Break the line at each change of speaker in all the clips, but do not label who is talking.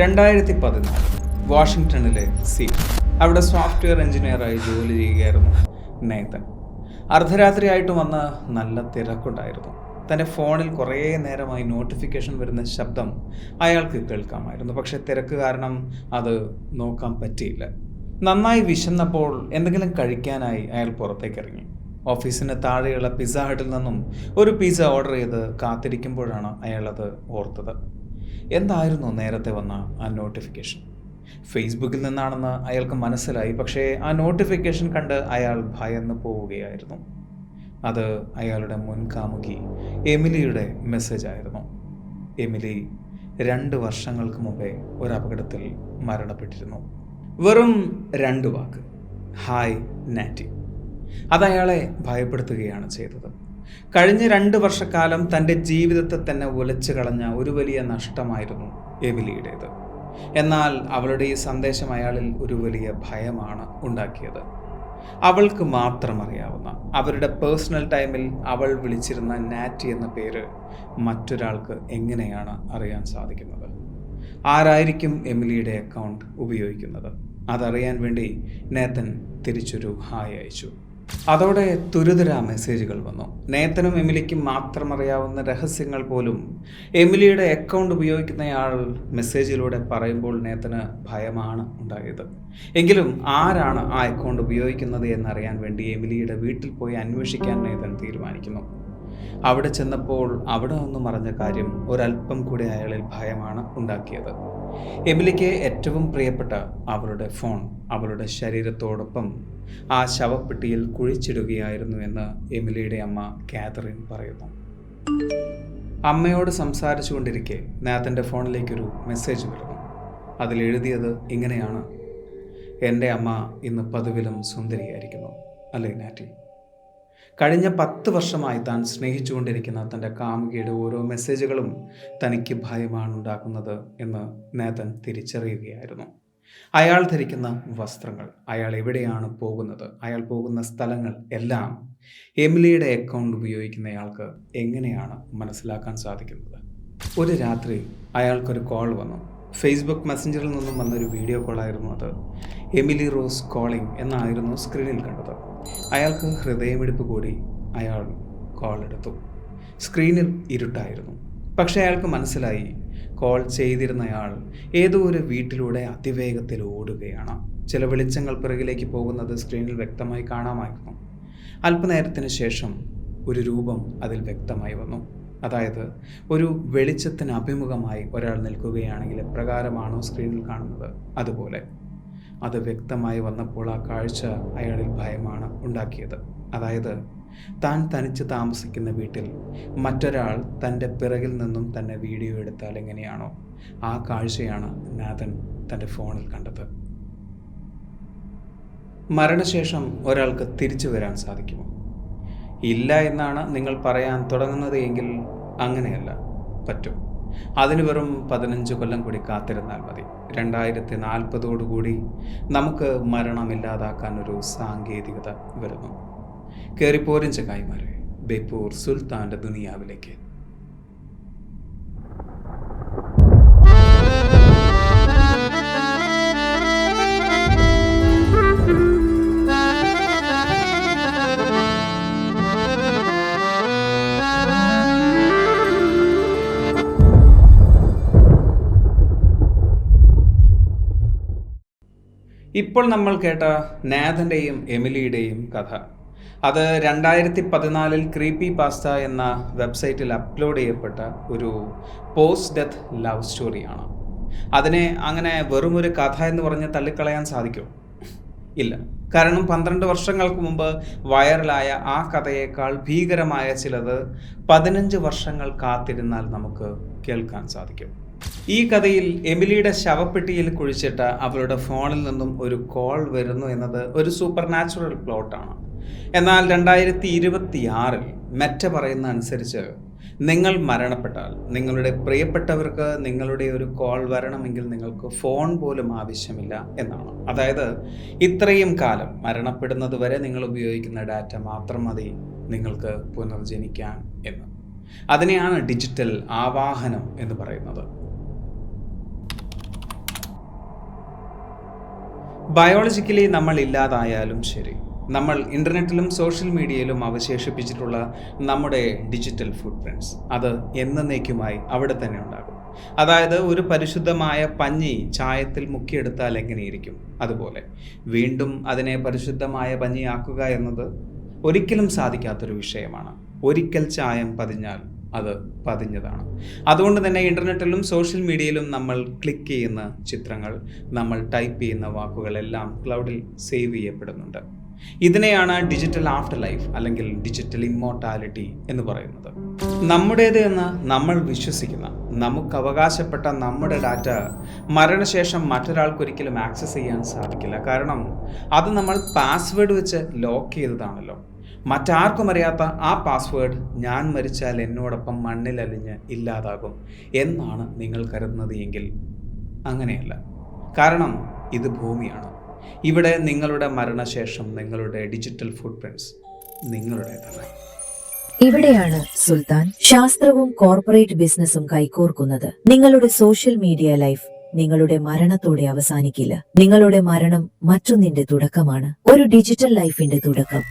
2014 വാഷിങ്ടണിലെ seat. അവിടെ software എഞ്ചിനീയറായി ജോലി ചെയ്യുകയായിരുന്നു നേതൻ. അർദ്ധരാത്രിയായിട്ട് വന്ന് നല്ല തിരക്കുണ്ടായിരുന്നു. തൻ്റെ ഫോണിൽ കുറേ നേരമായി നോട്ടിഫിക്കേഷൻ വരുന്ന ശബ്ദം അയാൾക്ക് കേൾക്കാമായിരുന്നു. പക്ഷെ തിരക്ക് കാരണം അത് നോക്കാൻ പറ്റിയില്ല. നന്നായി വിശന്നപ്പോൾ എന്തെങ്കിലും കഴിക്കാനായി അയാൾ പുറത്തേക്ക് ഇറങ്ങി. ഓഫീസിന് താഴെയുള്ള പിസ്സ ഹട്ടിൽ നിന്നും ഒരു പിസ്സ ഓർഡർ ചെയ്ത് കാത്തിരിക്കുമ്പോഴാണ് അയാളത് ഓർത്തത്. എന്തായിരുന്നു നേരത്തെ വന്ന ആ നോട്ടിഫിക്കേഷൻ? ഫേസ്ബുക്കിൽ നിന്നാണെന്ന് അയാൾക്ക് മനസ്സിലായി. പക്ഷേ ആ നോട്ടിഫിക്കേഷൻ കണ്ട് അയാൾ ഭയന്ന് പോവുകയായിരുന്നു. അത് അയാളുടെ മുൻകാമുകി എമിലിയുടെ മെസ്സേജ് ആയിരുന്നു. എമിലി 2 വർഷങ്ങൾക്ക് മുമ്പേ ഒരു അപകടത്തിൽ മരണപ്പെട്ടിരുന്നു. വെറും 2 വാക്ക്, ഹായ് നാറ്റി. അതയാളെ ഭയപ്പെടുത്തുകയാണ് ചെയ്തത്. കഴിഞ്ഞ 2 വർഷക്കാലം തൻ്റെ ജീവിതത്തെ തന്നെ ഉലച്ചു കളഞ്ഞ ഒരു വലിയ നഷ്ടമായിരുന്നു എമിലിയുടേത്. എന്നാൽ അവളുടെ ഈ സന്ദേശം അയാളിൽ ഒരു വലിയ ഭയമാണ് ഉണ്ടാക്കിയത്. അവൾക്ക് മാത്രം അറിയാവുന്ന, അവരുടെ പേഴ്സണൽ ടൈമിൽ അവൾ വിളിച്ചിരുന്ന നാറ്റി എന്ന പേര് മറ്റൊരാൾക്ക് എങ്ങനെയാണ് അറിയാൻ സാധിക്കുന്നത്? ആരായിരിക്കും എമിലിയുടെ അക്കൗണ്ട് ഉപയോഗിക്കുന്നത്? അതറിയാൻ വേണ്ടി നേതൻ തിരിച്ചൊരു ഹായ് അയച്ചു. അതോടെ തുരുതുരാ മെസ്സേജുകൾ വന്നു. നേതനും എമിലിക്കും മാത്രം അറിയാവുന്ന രഹസ്യങ്ങൾ പോലും എമിലിയുടെ അക്കൗണ്ട് ഉപയോഗിക്കുന്നയാൾ മെസ്സേജിലൂടെ പറയുമ്പോൾ നേതന് ഭയമാണ് ഉണ്ടായത്. എങ്കിലും ആരാണ് ആ അക്കൗണ്ട് ഉപയോഗിക്കുന്നത് എന്നറിയാൻ വേണ്ടി എമിലിയുടെ വീട്ടിൽ പോയി അന്വേഷിക്കാൻ നേതൻ തീരുമാനിക്കുന്നു. അവിടെ ചെന്നപ്പോൾ അവിടെ നിന്നും അറിഞ്ഞ കാര്യം ഒരല്പം കൂടി അയാളിൽ ഭയമാണ് ഉണ്ടാക്കിയത്. എമിലിക്ക് ഏറ്റവും പ്രിയപ്പെട്ട അവളുടെ ഫോൺ അവളുടെ ശരീരത്തോടൊപ്പം ആ ശവപ്പെട്ടിയിൽ കുഴിച്ചിടുകയായിരുന്നു എന്ന് എമിലിയുടെ അമ്മ കാതറിൻ പറയുന്നു. അമ്മയോട് സംസാരിച്ചു കൊണ്ടിരിക്കെ നേതൻ്റെ ഫോണിലേക്കൊരു മെസ്സേജ് വരുന്നു. അതിലെഴുതിയത് ഇങ്ങനെയാണ്: എൻ്റെ അമ്മ ഇന്ന് പതിവിലും സുന്ദരിയായിരിക്കുന്നു, അല്ലേ നാറ്റി? കഴിഞ്ഞ 10 വർഷമായി താൻ സ്നേഹിച്ചുകൊണ്ടിരിക്കുന്ന തൻ്റെ കാമുകിയുടെ ഓരോ മെസ്സേജുകളും തനിക്ക് ഭയമാണ് ഉണ്ടാക്കുന്നത് എന്ന് നേതൻ തിരിച്ചറിയുകയായിരുന്നു. അയാൾ ധരിക്കുന്ന വസ്ത്രങ്ങൾ, അയാൾ എവിടെയാണ് പോകുന്നത്, അയാൾ പോകുന്ന സ്ഥലങ്ങൾ എല്ലാം എമിലിയുടെ അക്കൗണ്ട് ഉപയോഗിക്കുന്നയാൾക്ക് എങ്ങനെയാണ് മനസ്സിലാക്കാൻ സാധിക്കുന്നത്? ഒരു രാത്രി അയാൾക്കൊരു കോൾ വന്നു. ഫേസ്ബുക്ക് മെസ്സഞ്ചറിൽ നിന്നും വന്നൊരു വീഡിയോ കോളായിരുന്നു അത്. എമിലി റോസ് കോളിംഗ് എന്നായിരുന്നു സ്ക്രീനിൽ കണ്ടത്. അയാൾക്ക് ഹൃദയമിടിപ്പ് കൂടി. അയാൾ കോൾ എടുത്തു. സ്ക്രീനിൽ ഇരുട്ടായിരുന്നു. പക്ഷേ അയാൾക്ക് മനസ്സിലായി, കോൾ ചെയ്തിരുന്നയാൾ ഏതോ ഒരു വീട്ടിലൂടെ അതിവേഗത്തിൽ ഓടുകയാണ്. ചില വെളിച്ചങ്ങൾ പിറകിലേക്ക് പോകുന്നത് സ്ക്രീനിൽ വ്യക്തമായി കാണാമായിരുന്നു. അല്പനേരത്തിന് ശേഷം ഒരു രൂപം അതിൽ വ്യക്തമായി വന്നു. അതായത് ഒരു വെളിച്ചത്തിന് അഭിമുഖമായി ഒരാൾ നിൽക്കുകയാണെങ്കിൽ എപ്രകാരമാണോ സ്ക്രീനിൽ കാണുന്നത് അതുപോലെ. അത് വ്യക്തമായി വന്നപ്പോൾ ആ കാഴ്ച അയാളിൽ ഭയമാണ് ഉണ്ടാക്കിയത്. അതായത് താൻ തനിച്ച് താമസിക്കുന്ന വീട്ടിൽ മറ്റൊരാൾ തൻ്റെ പിറകിൽ നിന്നും തന്നെ വീഡിയോ എടുത്താൽ എങ്ങനെയാണോ ആ കാഴ്ചയാണ് നേതൻ തൻ്റെ ഫോണിൽ കണ്ടത്. മരണശേഷം ഒരാൾക്ക് തിരിച്ചു വരാൻ സാധിക്കുമോ? ഇല്ല എന്നാണ് നിങ്ങൾ പറയാൻ തുടങ്ങുന്നത് എങ്കിൽ അങ്ങനെയല്ല, പറ്റും. അതിന് വെറും 15 കൊല്ലം കൂടി കാത്തിരുന്നാൽ മതി. 2040 നമുക്ക് മരണമില്ലാതാക്കാൻ ഒരു സാങ്കേതികത വരുന്നു. കയറിപ്പോരും ചങ്ങായിമാരെ ബേപ്പൂർ സുൽത്താൻ്റെ ദുനിയാവിലേക്ക്. ഇപ്പോൾ നമ്മൾ കേട്ട നേതൻ്റെയും എമിലിയുടെയും കഥ, അത് 2014 ക്രീപ്പി പാസ്റ്റ എന്ന വെബ്സൈറ്റിൽ അപ്ലോഡ് ചെയ്യപ്പെട്ട ഒരു പോസ്റ്റ് ഡെത്ത് ലവ് സ്റ്റോറിയാണ്. അതിനെ അങ്ങനെ വെറും ഒരു കഥ എന്ന് പറഞ്ഞ് തള്ളിക്കളയാൻ സാധിക്കുമോ? ഇല്ല. കാരണം 12 വർഷങ്ങൾക്ക് മുമ്പ് വൈറലായ ആ കഥയേക്കാൾ ഭീകരമായ ചിലത് 15 വർഷങ്ങൾ കാത്തിരുന്നാൽ നമുക്ക് കേൾക്കാൻ സാധിക്കും. ഈ കഥയിൽ എമിലിയുടെ ശവപ്പെട്ടിയിൽ കുഴിച്ചിട്ട അവളുടെ ഫോണിൽ നിന്നും ഒരു കോൾ വരുന്നു എന്നത് ഒരു സൂപ്പർ നാച്ചുറൽ പ്ലോട്ടാണ്. എന്നാൽ 2026 മെറ്റ പറയുന്ന അനുസരിച്ച് നിങ്ങൾ മരണപ്പെട്ടാൽ നിങ്ങളുടെ പ്രിയപ്പെട്ടവർക്ക് നിങ്ങളുടെ ഒരു കോൾ വരണമെങ്കിൽ നിങ്ങൾക്ക് ഫോൺ പോലും ആവശ്യമില്ല എന്നാണ്. അതായത് ഇത്രയും കാലം മരണപ്പെടുന്നത് വരെ നിങ്ങൾ ഉപയോഗിക്കുന്ന ഡാറ്റ മാത്രം മതി നിങ്ങൾക്ക് പുനർജനിക്കാൻ എന്ന്. അതിനെയാണ് ഡിജിറ്റൽ ആവാഹനം എന്ന് പറയുന്നത്. ബയോളജിക്കലി നമ്മൾ ഇല്ലാതായാലും ശരി, നമ്മൾ ഇൻ്റർനെറ്റിലും സോഷ്യൽ മീഡിയയിലും അവശേഷിപ്പിച്ചിട്ടുള്ള നമ്മുടെ ഡിജിറ്റൽ ഫുട് പ്രിൻറ്റ്സ് അത് എന്നേക്കുമായി അവിടെ തന്നെ ഉണ്ടാകും. അതായത് ഒരു പരിശുദ്ധമായ പഞ്ഞി ചായത്തിൽ മുക്കിയെടുത്താൽ എങ്ങനെയിരിക്കും, അതുപോലെ വീണ്ടും അതിനെ പരിശുദ്ധമായ പഞ്ഞിയാക്കുക എന്നത് ഒരിക്കലും സാധിക്കാത്തൊരു വിഷയമാണ്. ഒരിക്കൽ ചായം പതിഞ്ഞാൽ അത് പതിഞ്ഞതാണ്. അതുകൊണ്ട് തന്നെ ഇൻ്റർനെറ്റിലും സോഷ്യൽ മീഡിയയിലും നമ്മൾ ക്ലിക്ക് ചെയ്യുന്ന ചിത്രങ്ങൾ, നമ്മൾ ടൈപ്പ് ചെയ്യുന്ന വാക്കുകളെല്ലാം ക്ലൗഡിൽ സേവ് ചെയ്യപ്പെടുന്നുണ്ട്. ഇതിനെയാണ് ഡിജിറ്റൽ ആഫ്റ്റർ ലൈഫ് അല്ലെങ്കിൽ ഡിജിറ്റൽ ഇമ്മോർട്ടാലിറ്റി എന്ന് പറയുന്നത്. നമ്മുടേത് എന്ന് നമ്മൾ വിശ്വസിക്കുന്ന, നമുക്ക് അവകാശപ്പെട്ട നമ്മുടെ ഡാറ്റ മരണശേഷം മറ്റൊരാൾക്കൊരിക്കലും ആക്സസ് ചെയ്യാൻ സാധിക്കില്ല. കാരണം അത് നമ്മൾ പാസ്വേഡ് വെച്ച് ലോക്ക് ചെയ്തതാണല്ലോ. മറ്റാർക്കും അറിയാത്ത ആ പാസ്വേഡ് ഞാൻ മരിച്ചാൽ എന്നോടൊപ്പം മണ്ണിലലിഞ്ഞ് ഇല്ലാതാകും എന്നാണ് നിങ്ങൾ കരുതുന്നത് എങ്കിൽ അങ്ങനെയല്ല. കാരണം ഇത് ഭൂമിയാണ്. ഇവിടെ നിങ്ങളുടെ മരണശേഷം നിങ്ങളുടെ ഡിജിറ്റൽ ഫുട് പ്രിൻറ്റ്സ് നിങ്ങളുടേതാണ്.
ഇവിടെയാണ് സുൽത്താൻ ശാസ്ത്രവും കോർപ്പറേറ്റ് ബിസിനസ്സും കൈകോർക്കുന്നത്. നിങ്ങളുടെ സോഷ്യൽ മീഡിയ ലൈഫ് നിങ്ങളുടെ മരണത്തോടെ അവസാനിക്കില്ല. നിങ്ങളുടെ മരണം മറ്റൊന്നിന്റെ തുടക്കമാണ്, ഒരു ഡിജിറ്റൽ ലൈഫിന്റെ തുടക്കം.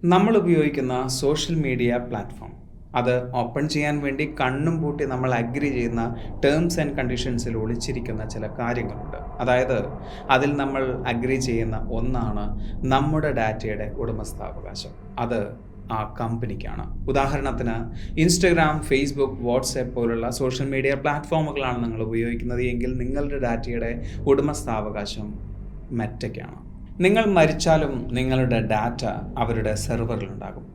നമ്മൾ ഉപയോഗിക്കുന്ന സോഷ്യൽ മീഡിയ പ്ലാറ്റ്ഫോം അത് ഓപ്പൺ ചെയ്യാൻ വേണ്ടി കണ്ണും പൂട്ടി നമ്മൾ അഗ്രി ചെയ്യുന്ന ടേംസ് ആൻഡ് കണ്ടീഷൻസിൽ ഒളിച്ചിരിക്കുന്ന ചില കാര്യങ്ങളുണ്ട്. അതായത് അതിൽ നമ്മൾ അഗ്രി ചെയ്യുന്ന ഒന്നാണ് നമ്മുടെ ഡാറ്റയുടെ ഉടമസ്ഥാവകാശം. അത് ആ കമ്പനിക്കാണ്. ഉദാഹരണത്തിന് ഇൻസ്റ്റഗ്രാം, ഫേസ്ബുക്ക്, വാട്സാപ്പ് പോലുള്ള സോഷ്യൽ മീഡിയ പ്ലാറ്റ്ഫോമുകളാണ് നിങ്ങൾ ഉപയോഗിക്കുന്നത് എങ്കിൽ നിങ്ങളുടെ ഡാറ്റയുടെ ഉടമസ്ഥാവകാശം മെറ്റയ്ക്കാണ്. നിങ്ങൾ മരിച്ചാലും നിങ്ങളുടെ ഡാറ്റ അവരുടെ സെർവറിലുണ്ടാകും.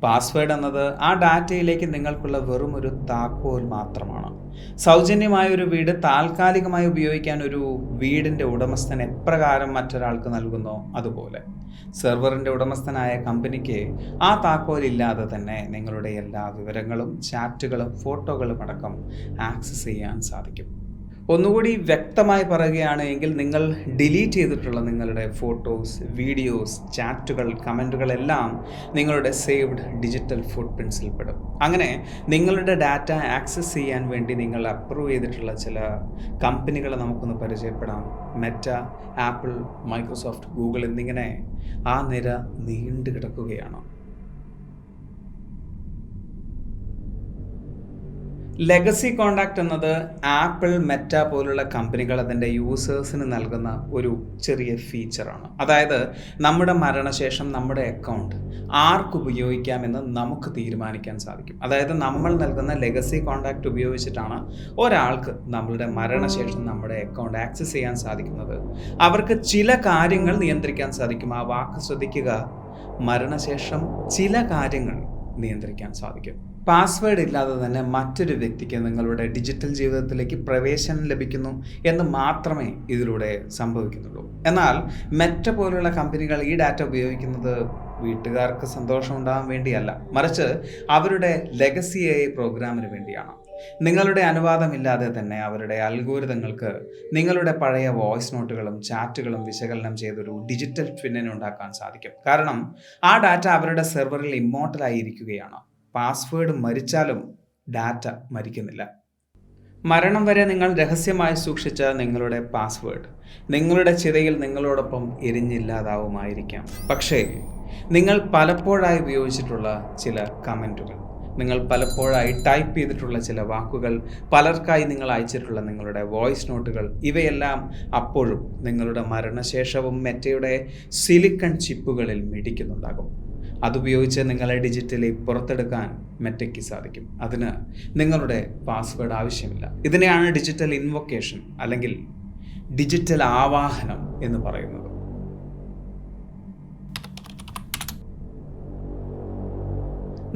പാസ്വേഡ് എന്നത് ആ ഡാറ്റയിലേക്ക് നിങ്ങൾക്കുള്ള വെറും ഒരു താക്കോൽ മാത്രമാണ്. സൗജന്യമായ ഒരു വീട് താൽക്കാലികമായി ഉപയോഗിക്കാൻ ഒരു വീടിൻ്റെ ഉടമസ്ഥൻ എപ്രകാരം മറ്റൊരാൾക്ക് നൽകുന്നോ അതുപോലെ സെർവറിൻ്റെ ഉടമസ്ഥനായ കമ്പനിക്ക് ആ താക്കോൽ ഇല്ലാതെ തന്നെ നിങ്ങളുടെ എല്ലാ വിവരങ്ങളും, ചാറ്റുകളും, ഫോട്ടോകളും അടക്കം ആക്സസ് ചെയ്യാൻ സാധിക്കും. ഒന്നുകൂടി വ്യക്തമായി പറയുകയാണ് എങ്കിൽ നിങ്ങൾ ഡിലീറ്റ് ചെയ്തിട്ടുള്ള നിങ്ങളുടെ ഫോട്ടോസ്, വീഡിയോസ്, ചാറ്റുകൾ, കമൻറ്റുകളെല്ലാം നിങ്ങളുടെ സേവ്ഡ് ഡിജിറ്റൽ ഫുട് പ്രിൻറ്റ്സിൽ പെടും. അങ്ങനെ നിങ്ങളുടെ ഡാറ്റ ആക്സസ് ചെയ്യാൻ വേണ്ടി നിങ്ങൾ അപ്രൂവ് ചെയ്തിട്ടുള്ള ചില കമ്പനികളെ നമുക്കൊന്ന് പരിചയപ്പെടാം. മെറ്റ, ആപ്പിൾ, മൈക്രോസോഫ്റ്റ്, ഗൂഗിൾ എന്നിങ്ങനെ ആ നിര നീണ്ടു കിടക്കുകയാണ്. ലെഗസി കോണ്ടാക്റ്റ് എന്നത് ആപ്പിൾ, മെറ്റ പോലുള്ള കമ്പനികൾ അതിൻ്റെ യൂസേഴ്സിന് നൽകുന്ന ഒരു ചെറിയ ഫീച്ചറാണ്. അതായത് നമ്മുടെ മരണശേഷം നമ്മുടെ അക്കൗണ്ട് ആർക്ക് ഉപയോഗിക്കാമെന്ന് നമുക്ക് തീരുമാനിക്കാൻ സാധിക്കും. അതായത് നമ്മൾ നൽകുന്ന ലെഗസി കോണ്ടാക്റ്റ് ഉപയോഗിച്ചിട്ടാണ് ഒരാൾക്ക് നമ്മളുടെ മരണശേഷം നമ്മുടെ അക്കൗണ്ട് ആക്സസ് ചെയ്യാൻ സാധിക്കുന്നത്. അവർക്ക് ചില കാര്യങ്ങൾ നിയന്ത്രിക്കാൻ സാധിക്കും. ആ വാക്ക് ശ്രദ്ധിക്കുക, മരണശേഷം ചില കാര്യങ്ങൾ നിയന്ത്രിക്കാൻ സാധിക്കും. പാസ്വേഡ് ഇല്ലാതെ തന്നെ മറ്റൊരു വ്യക്തിക്ക് നിങ്ങളുടെ ഡിജിറ്റൽ ജീവിതത്തിലേക്ക് പ്രവേശനം ലഭിക്കുന്നു എന്ന് മാത്രമേ ഇതിലൂടെ സംഭവിക്കുന്നുള്ളൂ. എന്നാൽ മെറ്റ പോലുള്ള കമ്പനികൾ ഈ ഡാറ്റ ഉപയോഗിക്കുന്നത് വീട്ടുകാർക്ക് സന്തോഷം ഉണ്ടാകാൻ വേണ്ടിയല്ല, മറിച്ച് അവരുടെ ലെഗസി AI പ്രോഗ്രാമിന് വേണ്ടിയാണ്. നിങ്ങളുടെ അനുവാദമില്ലാതെ തന്നെ അവരുടെ അൽഗോരിതങ്ങൾക്ക് നിങ്ങളുടെ പഴയ വോയിസ് നോട്ടുകളും ചാറ്റുകളും വിശകലനം ചെയ്തൊരു ഡിജിറ്റൽ ട്വിന്നിനെ ഉണ്ടാക്കാൻ സാധിക്കും. കാരണം ആ ഡാറ്റ അവരുടെ സെർവറിൽ ഇമ്മോർട്ടലായിരിക്കുകയാണ്. പാസ്വേഡ് മരിച്ചാലും ഡാറ്റ മരിക്കുന്നില്ല. മരണം വരെ നിങ്ങൾ രഹസ്യമായി സൂക്ഷിച്ച നിങ്ങളുടെ പാസ്വേഡ് നിങ്ങളുടെ ചിതയിൽ നിങ്ങളോടൊപ്പം എരിഞ്ഞില്ലാതാവുമായിരിക്കാം. പക്ഷേ നിങ്ങൾ പലപ്പോഴായി ഉപയോഗിച്ചിട്ടുള്ള ചില കമൻറ്റുകൾ, നിങ്ങൾ പലപ്പോഴായി ടൈപ്പ് ചെയ്തിട്ടുള്ള ചില വാക്കുകൾ, പലർക്കായി നിങ്ങൾ അയച്ചിട്ടുള്ള നിങ്ങളുടെ വോയിസ് നോട്ടുകൾ, ഇവയെല്ലാം അപ്പോഴും നിങ്ങളുടെ മരണശേഷവും മെറ്റയുടെ സിലിക്കൺ ചിപ്പുകളിൽ മിടിക്കുന്നുണ്ടാകും. അതുപയോഗിച്ച് നിങ്ങളെ ഡിജിറ്റലി പുറത്തെടുക്കാൻ മെറ്റയ്ക്ക് സാധിക്കും. അതിന് നിങ്ങളുടെ പാസ്വേഡ് ആവശ്യമില്ല. ഇതിനെയാണ് ഡിജിറ്റൽ ഇൻവൊക്കേഷൻ അല്ലെങ്കിൽ ഡിജിറ്റൽ ആവാഹനം എന്ന് പറയുന്നത്.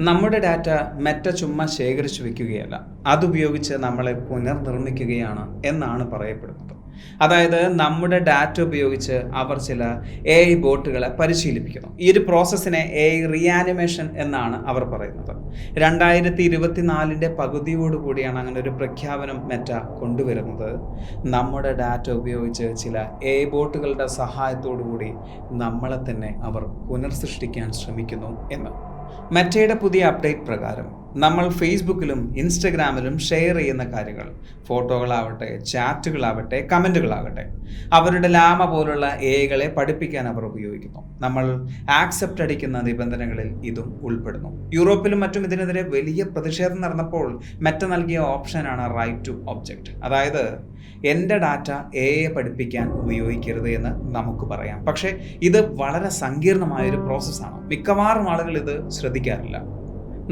നമ്മുടെ ഡാറ്റ മെറ്റ ചുമ്മാ ശേഖരിച്ചു വെക്കുകയല്ല, അതുപയോഗിച്ച് നമ്മളെ പുനർനിർമ്മിക്കുകയാണ് എന്നാണ് പറയപ്പെടുന്നത്. അതായത് നമ്മുടെ ഡാറ്റ ഉപയോഗിച്ച് അവർ ചില AI ബോട്ടുകളെ പരിശീലിപ്പിക്കുന്നു. ഈ ഒരു പ്രോസസ്സിനെ AI റിയാനിമേഷൻ എന്നാണ് അവർ പറയുന്നത്. 2024 പകുതിയോടുകൂടിയാണ് അങ്ങനെ ഒരു പ്രഖ്യാപനം മെറ്റ കൊണ്ടുവരുന്നത്. നമ്മുടെ ഡാറ്റ ഉപയോഗിച്ച് ചില AI ബോട്ടുകളുടെ സഹായത്തോടു കൂടി നമ്മളെ തന്നെ അവർ പുനർസൃഷ്ടിക്കാൻ ശ്രമിക്കുന്നു എന്ന്. മെറ്റയുടെ പുതിയ അപ്ഡേറ്റ് പ്രകാരം നമ്മൾ ഫേസ്ബുക്കിലും ഇൻസ്റ്റഗ്രാമിലും ഷെയർ ചെയ്യുന്ന കാര്യങ്ങൾ, ഫോട്ടോകളാവട്ടെ, ചാറ്റുകളാവട്ടെ, കമൻറ്റുകളാകട്ടെ, അവരുടെ ലാമ പോലുള്ള എഐകളെ പഠിപ്പിക്കാൻ അവർ ഉപയോഗിക്കുന്നു. നമ്മൾ ആക്സെപ്റ്റ് അടിക്കുന്ന നിബന്ധനകളിൽ ഇതും ഉൾപ്പെടുന്നു. യൂറോപ്പിലും മറ്റും ഇതിനെതിരെ വലിയ പ്രതിഷേധം നടന്നപ്പോൾ മെറ്റ നൽകിയ ഓപ്ഷനാണ് റൈറ്റ് ടു ഒബ്ജക്റ്റ്. അതായത് എൻ്റെ ഡാറ്റ എഐയെ പഠിപ്പിക്കാൻ ഉപയോഗിക്കരുത് എന്ന് നമുക്ക് പറയാം. പക്ഷേ ഇത് വളരെ സങ്കീർണമായൊരു പ്രോസസ്സാണ്. മിക്കവാറും ആളുകൾ ഇത് ശ്രദ്ധിക്കാറില്ല.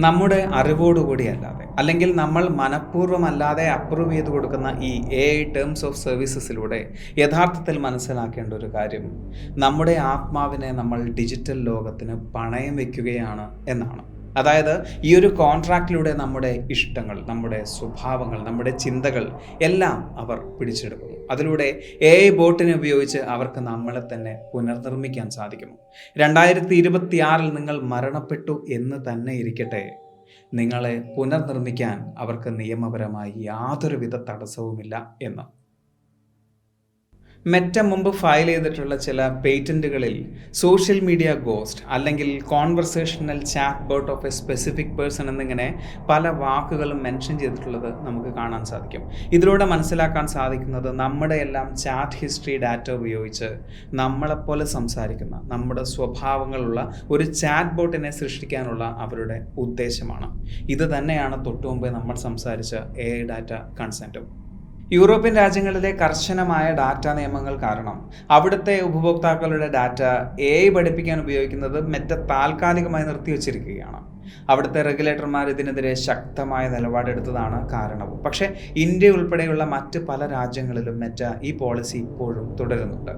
നമ്മുടെ അറിവോടുകൂടി അല്ലാതെ, അല്ലെങ്കിൽ നമ്മൾ മനഃപൂർവ്വമല്ലാതെ അപ്രൂവ് ചെയ്ത് കൊടുക്കുന്ന ഈ AI ടേംസ് ഓഫ് സർവീസസിലൂടെ യഥാർത്ഥത്തിൽ മനസ്സിലാക്കേണ്ട ഒരു കാര്യം, നമ്മുടെ ആത്മാവിനെ നമ്മൾ ഡിജിറ്റൽ ലോകത്തിന് പണയം വയ്ക്കുകയാണ് എന്നാണ്. അതായത് ഈ ഒരു കോൺട്രാക്റ്റിലൂടെ നമ്മുടെ ഇഷ്ടങ്ങൾ, നമ്മുടെ സ്വഭാവങ്ങൾ, നമ്മുടെ ചിന്തകൾ എല്ലാം അവർ പിടിച്ചെടുക്കുന്നു. അതിലൂടെ AI ബോട്ടിനെ ഉപയോഗിച്ച് അവർക്ക് നമ്മളെ തന്നെ പുനർനിർമ്മിക്കാൻ സാധിക്കുന്നു. 2026 നിങ്ങൾ മരണപ്പെട്ടു എന്ന് തന്നെ ഇരിക്കട്ടെ, നിങ്ങളെ പുനർനിർമ്മിക്കാൻ അവർക്ക് നിയമപരമായി യാതൊരുവിധ തടസ്സവുമില്ല എന്ന്. മെറ്റ മുമ്പ് ഫയൽ ചെയ്തിട്ടുള്ള ചില പേറ്റന്റുകളിൽ സോഷ്യൽ മീഡിയ ഗോസ്റ്റ് അല്ലെങ്കിൽ conversational chat bot of A specific person എന്നിങ്ങനെ പല വാക്കുകളും മെൻഷൻ ചെയ്തിട്ടുള്ളത് നമുക്ക് കാണാൻ സാധിക്കും. ഇതിലൂടെ മനസ്സിലാക്കാൻ സാധിക്കുന്നത് നമ്മുടെ എല്ലാം ചാറ്റ് ഹിസ്റ്ററി ഡാറ്റ ഉപയോഗിച്ച് നമ്മളെപ്പോലെ സംസാരിക്കുന്ന, നമ്മുടെ സ്വഭാവങ്ങളുള്ള ഒരു ചാറ്റ് ബോട്ടിനെ സൃഷ്ടിക്കാനുള്ള അവരുടെ ഉദ്ദേശമാണ്. ഇത് തന്നെയാണ് തൊട്ടുമുമ്പേ നമ്മൾ സംസാരിച്ച AI ഡാറ്റ കൺസെൻറ്റും. യൂറോപ്യൻ രാജ്യങ്ങളിലെ കർശനമായ ഡാറ്റ നിയമങ്ങൾ കാരണം അവിടുത്തെ ഉപഭോക്താക്കളുടെ ഡാറ്റ AI പഠിപ്പിക്കാൻ ഉപയോഗിക്കുന്നത് മെറ്റ താൽക്കാലികമായി നിർത്തിവച്ചിരിക്കുകയാണ്. അവിടുത്തെ റെഗുലേറ്റർമാർ ഇതിനെതിരെ ശക്തമായ നിലപാടെടുത്തതാണ് കാരണവും. പക്ഷേ ഇന്ത്യ ഉൾപ്പെടെയുള്ള മറ്റ് പല രാജ്യങ്ങളിലും മെറ്റ ഈ പോളിസി ഇപ്പോഴും തുടരുന്നുണ്ട്.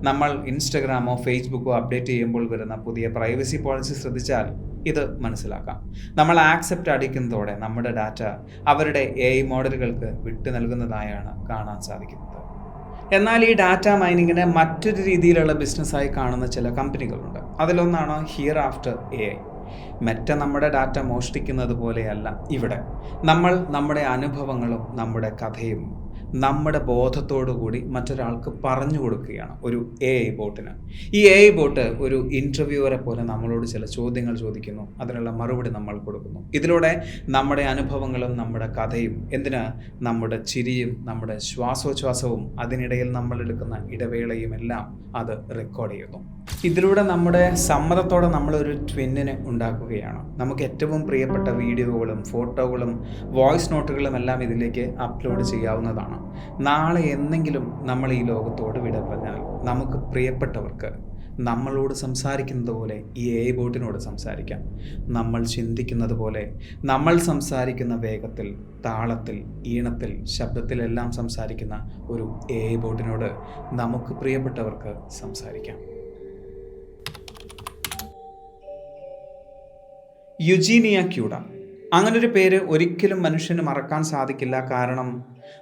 നമ്മൾ ഇൻസ്റ്റഗ്രാമോ ഫേസ്ബുക്കോ അപ്ഡേറ്റ് ചെയ്യുമ്പോൾ വരുന്ന പുതിയ പ്രൈവസി പോളിസി ശ്രദ്ധിച്ചാൽ ഇത് മനസ്സിലാക്കാം. നമ്മൾ ആക്സെപ്റ്റ് അടിക്കുന്നതോടെ നമ്മുടെ ഡാറ്റ അവരുടെ AI മോഡലുകൾക്ക് വിട്ടു നൽകുന്നതായാണ് കാണാൻ സാധിക്കുന്നത്. എന്നാൽ ഈ ഡാറ്റ മൈനിങ്ങിനെ മറ്റൊരു രീതിയിലുള്ള ബിസിനസ്സായി കാണുന്ന ചില കമ്പനികളുണ്ട്. അതിലൊന്നാണ് ഹിയർ ആഫ്റ്റർ AI. മെറ്റ നമ്മുടെ ഡാറ്റ മോഷ്ടിക്കുന്നത് പോലെയല്ല ഇവിടെ. നമ്മൾ നമ്മുടെ അനുഭവങ്ങളും നമ്മുടെ കഥയും നമ്മുടെ ബോധത്തോടു കൂടി മറ്റൊരാൾക്ക് പറഞ്ഞു കൊടുക്കുകയാണ് ഒരു AI ബോട്ടിന്. ഈ AI ബോട്ട് ഒരു ഇൻ്റർവ്യൂവറെ പോലെ നമ്മളോട് ചില ചോദ്യങ്ങൾ ചോദിക്കുന്നു, അതിനുള്ള മറുപടി നമ്മൾ കൊടുക്കുന്നു. ഇതിലൂടെ നമ്മുടെ അനുഭവങ്ങളും നമ്മുടെ കഥയും, എന്തിന് നമ്മുടെ ചിരിയും നമ്മുടെ ശ്വാസോച്ഛ്വാസവും അതിനിടയിൽ നമ്മൾ എടുക്കുന്ന ഇടവേളയും എല്ലാം അത് റെക്കോർഡ് ചെയ്യുന്നു. ഇതിലൂടെ നമ്മുടെ സമ്മതത്തോടെ നമ്മളൊരു ട്വിന്നിനെ ഉണ്ടാക്കുകയാണ്. നമുക്ക് ഏറ്റവും പ്രിയപ്പെട്ട വീഡിയോകളും ഫോട്ടോകളും വോയിസ് നോട്ടുകളും എല്ലാം ഇതിലേക്ക് അപ്ലോഡ് ചെയ്യാവുന്നതാണ്. നാളെ എന്നെങ്കിലും നമ്മൾ ഈ ലോകത്തോട് വിട പറഞ്ഞാൽ നമുക്ക് പ്രിയപ്പെട്ടവർക്ക് നമ്മളോട് സംസാരിക്കുന്നത് പോലെ ഈ AI ബോട്ടിനോട് സംസാരിക്കാം. നമ്മൾ ചിന്തിക്കുന്നത് പോലെ, നമ്മൾ സംസാരിക്കുന്ന വേഗത്തിൽ, താളത്തിൽ, ഈണത്തിൽ, ശബ്ദത്തിലെല്ലാം സംസാരിക്കുന്ന ഒരു AI ബോട്ടിനോട് നമുക്ക് പ്രിയപ്പെട്ടവർക്ക് സംസാരിക്കാം. യുജീനിയ ക്യൂഡ, അങ്ങനൊരു പേര് ഒരിക്കലും മനുഷ്യന് മറക്കാൻ സാധിക്കില്ല. കാരണം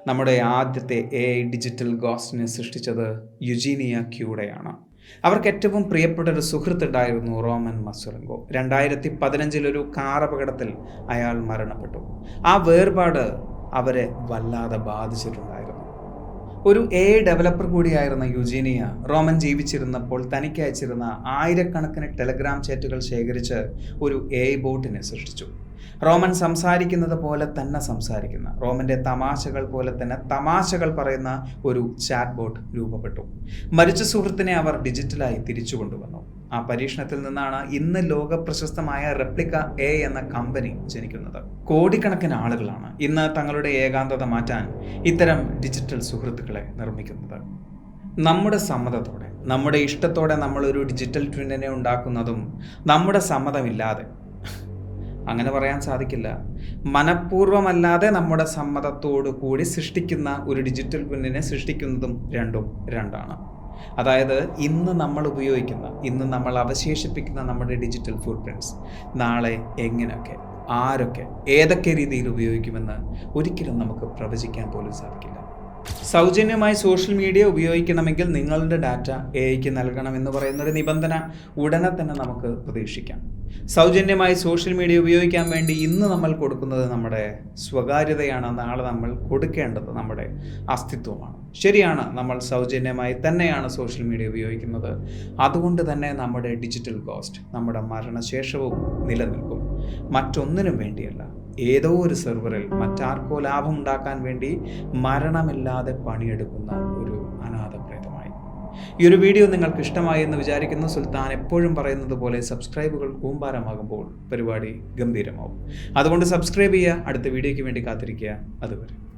നമ്മുടെ ആദ്യത്തെ AI ഡിജിറ്റൽ ഗോസ്റ്റിനെ സൃഷ്ടിച്ചത് യുജീനിയ ക്യൂഡയാണ്. അവർക്ക് ഏറ്റവും പ്രിയപ്പെട്ട ഒരു സുഹൃത്തുണ്ടായിരുന്നു, റോമൻ മസുറങ്കോ. 2015 ഒരു കാർ അപകടത്തിൽ അയാൾ മരണപ്പെട്ടു. ആ വേർപാട് അവരെ വല്ലാതെ ബാധിച്ചിട്ടുണ്ടായിരുന്നു. ഒരു AI ഡെവലപ്പർ കൂടിയായിരുന്ന യുജീനിയ റോമൻ ജീവിച്ചിരുന്നപ്പോൾ തനിക്ക് അയച്ചിരുന്ന ആയിരക്കണക്കിന് ടെലഗ്രാം ചാറ്റുകൾ ശേഖരിച്ച് ഒരു AI ബോട്ടിനെ സൃഷ്ടിച്ചു. റോമൻ സംസാരിക്കുന്നത് പോലെ തന്നെ സംസാരിക്കുന്ന, റോമൻ്റെ തമാശകൾ പോലെ തന്നെ തമാശകൾ പറയുന്ന ഒരു ചാറ്റ് ബോട്ട് രൂപപ്പെട്ടു. മരിച്ച സുഹൃത്തിനെ അവർ ഡിജിറ്റലായി തിരിച്ചു കൊണ്ടുവന്നു. ആ പരീക്ഷണത്തിൽ നിന്നാണ് ഇന്ന് ലോക പ്രശസ്തമായ റെപ്ലിക്ക AI എന്ന കമ്പനി ജനിക്കുന്നത്. കോടിക്കണക്കിന് ആളുകളാണ് ഇന്ന് തങ്ങളുടെ ഏകാന്തത മാറ്റാൻ ഇത്തരം ഡിജിറ്റൽ സുഹൃത്തുക്കളെ നിർമ്മിക്കുന്നത്. നമ്മുടെ സമ്മതത്തോടെ, നമ്മുടെ ഇഷ്ടത്തോടെ നമ്മളൊരു ഡിജിറ്റൽ ട്വിന്നിനെ ഉണ്ടാക്കുന്നതും നമ്മുടെ സമ്മതമില്ലാതെ, അങ്ങനെ പറയാൻ സാധിക്കില്ല, മനഃപൂർവ്വമല്ലാതെ നമ്മുടെ സമ്മതത്തോടു കൂടി സൃഷ്ടിക്കുന്ന ഒരു ഡിജിറ്റൽ ട്വിന്നിനെ സൃഷ്ടിക്കുന്നതും രണ്ടും രണ്ടാണ്. അതായത് ഇന്ന് നമ്മൾ ഉപയോഗിക്കുന്ന, ഇന്ന് നമ്മൾ അവശേഷിപ്പിക്കുന്ന നമ്മുടെ ഡിജിറ്റൽ ഫുട് പ്രിൻറ്റ്സ് നാളെ എങ്ങനെയൊക്കെ, ആരൊക്കെ, ഏതൊക്കെ രീതിയിൽ ഉപയോഗിക്കുമെന്ന് ഒരിക്കലും നമുക്ക് പ്രവചിക്കാൻ പോലും സാധിക്കില്ല. സൗജന്യമായി സോഷ്യൽ മീഡിയ ഉപയോഗിക്കണമെങ്കിൽ നിങ്ങളുടെ ഡാറ്റ AIക്ക് നൽകണമെന്ന് പറയുന്നൊരു നിബന്ധന ഉടനെ തന്നെ നമുക്ക് പ്രതീക്ഷിക്കാം. സൗജന്യമായി സോഷ്യൽ മീഡിയ ഉപയോഗിക്കാൻ വേണ്ടി ഇന്ന് നമ്മൾ കൊടുക്കുന്നത് നമ്മുടെ സ്വകാര്യതയാണ്. നാളെ നമ്മൾ കൊടുക്കേണ്ടത് നമ്മുടെ അസ്തിത്വമാണ്. ശരിയാണ്, നമ്മൾ സൗജന്യമായി തന്നെയാണ് സോഷ്യൽ മീഡിയ ഉപയോഗിക്കുന്നത്. അതുകൊണ്ട് തന്നെ നമ്മുടെ ഡിജിറ്റൽ കോസ്റ്റ് നമ്മുടെ മരണശേഷവും നിലനിൽക്കും. മറ്റൊന്നിനും വേണ്ടിയല്ല, ഏതോ ഒരു സെർവറിൽ മറ്റാർക്കോ ലാഭം ഉണ്ടാക്കാൻ വേണ്ടി മരണമില്ലാതെ പണിയെടുക്കുന്ന ഒരു അനാഥ പ്രേതമായി. ഈ ഒരു വീഡിയോ നിങ്ങൾക്ക് ഇഷ്ടമായി എന്ന് വിചാരിക്കുന്നു. സുൽത്താൻ എപ്പോഴും പറയുന്നത് പോലെ സബ്സ്ക്രൈബുകൾ കൂമ്പാരമാകുമ്പോൾ പരിപാടി ഗംഭീരമാവും. അതുകൊണ്ട് സബ്സ്ക്രൈബ് ചെയ്യുക. അടുത്ത വീഡിയോയ്ക്ക് വേണ്ടി കാത്തിരിക്കുക. അതുവരെ.